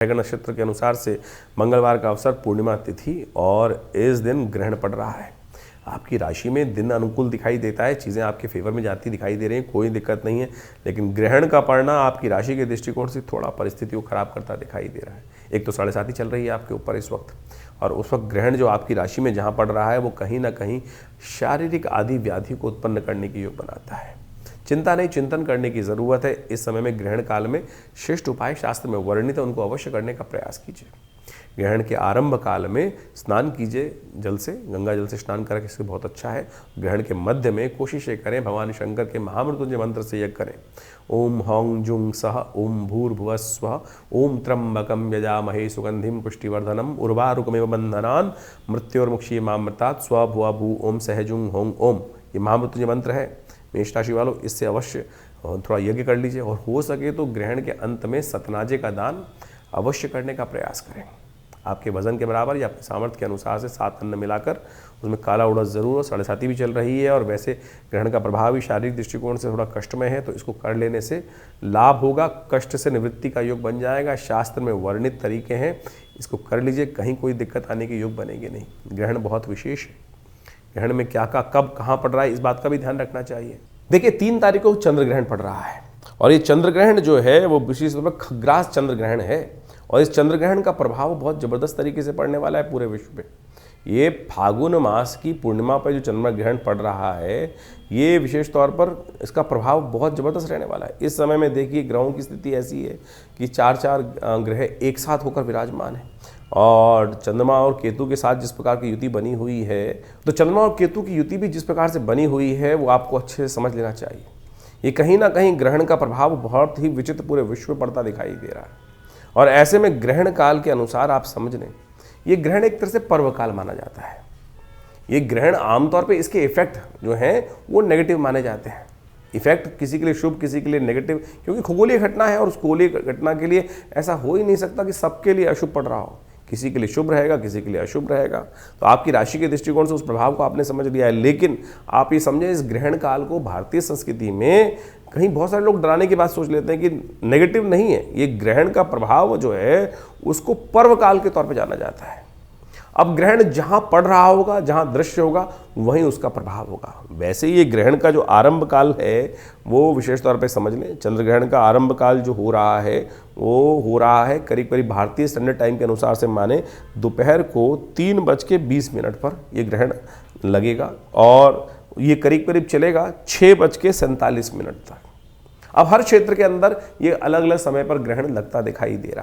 नक्षत्र के अनुसार से मंगलवार का अवसर पूर्णिमा तिथि और इस दिन ग्रहण पड़ रहा है। आपकी राशि में दिन अनुकूल दिखाई देता है, चीज़ें आपके फेवर में जाती दिखाई दे रही हैं, कोई दिक्कत नहीं है। लेकिन ग्रहण का पड़ना आपकी राशि के दृष्टिकोण से थोड़ा परिस्थिति को खराब करता दिखाई दे रहा है। एक तो 7.5 चल रही है आपके ऊपर इस वक्त, और उस वक्त ग्रहण जो आपकी राशि में जहाँ पड़ रहा है वो कहीं ना कहीं शारीरिक आदि व्याधि को उत्पन्न करने की योग बनाता है। चिंता नहीं, चिंतन करने की ज़रूरत है। इस समय में ग्रहण काल में श्रेष्ठ उपाय शास्त्र में वर्णित है, उनको अवश्य करने का प्रयास कीजिए। ग्रहण के आरंभ काल में स्नान कीजिए जल से, गंगा जल से स्नान करके इससे बहुत अच्छा है। ग्रहण के मध्य में कोशिश ये करें भगवान शंकर के महामृत्युंजय मंत्र से यज्ञ करें। ओम हौं जुंग सह ओम भूर्भुवः स्वः ओम त्र्यंबकं यजामहे सुगंधिं पुष्टिवर्धनम् उर्वारुकमिव बंधनान् मृत्योर्मुक्षीयमामृतात् स्वभुव भू ओम सहजुंग हों ओम। ये महामृत्युंजय मंत्र है। मेष राशि वालों, इससे अवश्य थोड़ा यज्ञ कर लीजिए, और हो सके तो ग्रहण के अंत में सतनाजे का दान अवश्य करने का प्रयास करें। आपके वजन के बराबर या अपने सामर्थ्य के अनुसार से 7 अन्न मिलाकर उसमें काला उड़द जरूर हो। 7.5 भी चल रही है, और वैसे ग्रहण का प्रभाव भी शारीरिक दृष्टिकोण से थोड़ा कष्टमय है, तो इसको कर लेने से लाभ होगा, कष्ट से निवृत्ति का योग बन जाएगा। शास्त्र में वर्णित तरीके हैं, इसको कर लीजिए, कहीं कोई दिक्कत आने के योग बनेंगे नहीं। ग्रहण बहुत विशेष है। ग्रहण में क्या का कब कहाँ पड़ रहा है, इस बात का भी ध्यान रखना चाहिए। देखिए 3 तारीख को चंद्र ग्रहण पड़ रहा है, और ये चंद्र ग्रहण जो है वो विशेष रूप में खग्रास चंद्र ग्रहण है, और इस चंद्र ग्रहण का प्रभाव बहुत जबरदस्त तरीके से पड़ने वाला है पूरे विश्व में। ये फागुन मास की पूर्णिमा पर जो चंद्र ग्रहण पड़ रहा है, ये विशेष तौर पर इसका प्रभाव बहुत जबरदस्त रहने वाला है। इस समय में देखिए ग्रहों की स्थिति ऐसी है कि 4 ग्रह एक साथ होकर विराजमान है, और चंद्रमा और केतु के साथ जिस प्रकार की युति बनी हुई है, तो चंद्रमा और केतु की युति भी जिस प्रकार से बनी हुई है वो आपको अच्छे से समझ लेना चाहिए। ये कहीं ना कहीं ग्रहण का प्रभाव बहुत ही विचित्र पूरे विश्व में पड़ता दिखाई दे रहा है, और ऐसे में ग्रहण काल के अनुसार आप समझ लें, ये ग्रहण एक तरह से पर्व काल माना जाता है। ये ग्रहण आमतौर पे इसके इफेक्ट जो हैं वो नेगेटिव माने जाते हैं। इफेक्ट किसी के लिए शुभ, किसी के लिए नेगेटिव, क्योंकि खगोलीय घटना है, और उस खगोलीय घटना के लिए ऐसा हो ही नहीं सकता कि सबके लिए अशुभ पड़ रहा हो। किसी के लिए शुभ रहेगा, किसी के लिए अशुभ रहेगा। तो आपकी राशि के दृष्टिकोण से उस प्रभाव को आपने समझ लिया है, लेकिन आप ये समझें इस ग्रहण काल को भारतीय संस्कृति में कहीं बहुत सारे लोग डराने की बात सोच लेते हैं कि नेगेटिव नहीं है। ये ग्रहण का प्रभाव जो है उसको पर्व काल के तौर पे जाना जाता है। अब ग्रहण जहाँ पड़ रहा होगा, जहाँ दृश्य होगा, वहीं उसका प्रभाव होगा। वैसे ये ग्रहण का जो आरंभ काल है वो विशेष तौर पे समझ लें। चंद्र ग्रहण का आरंभ काल जो हो रहा है वो हो रहा है करीब करीब भारतीय स्टैंडर्ड टाइम के अनुसार से माने दोपहर को 3:20 पर ये ग्रहण लगेगा, और ये करीब करीब चलेगा 6:47 तक। अब हर क्षेत्र के अंदर ये अलग अलग समय पर ग्रहण लगता दिखाई दे रहा है।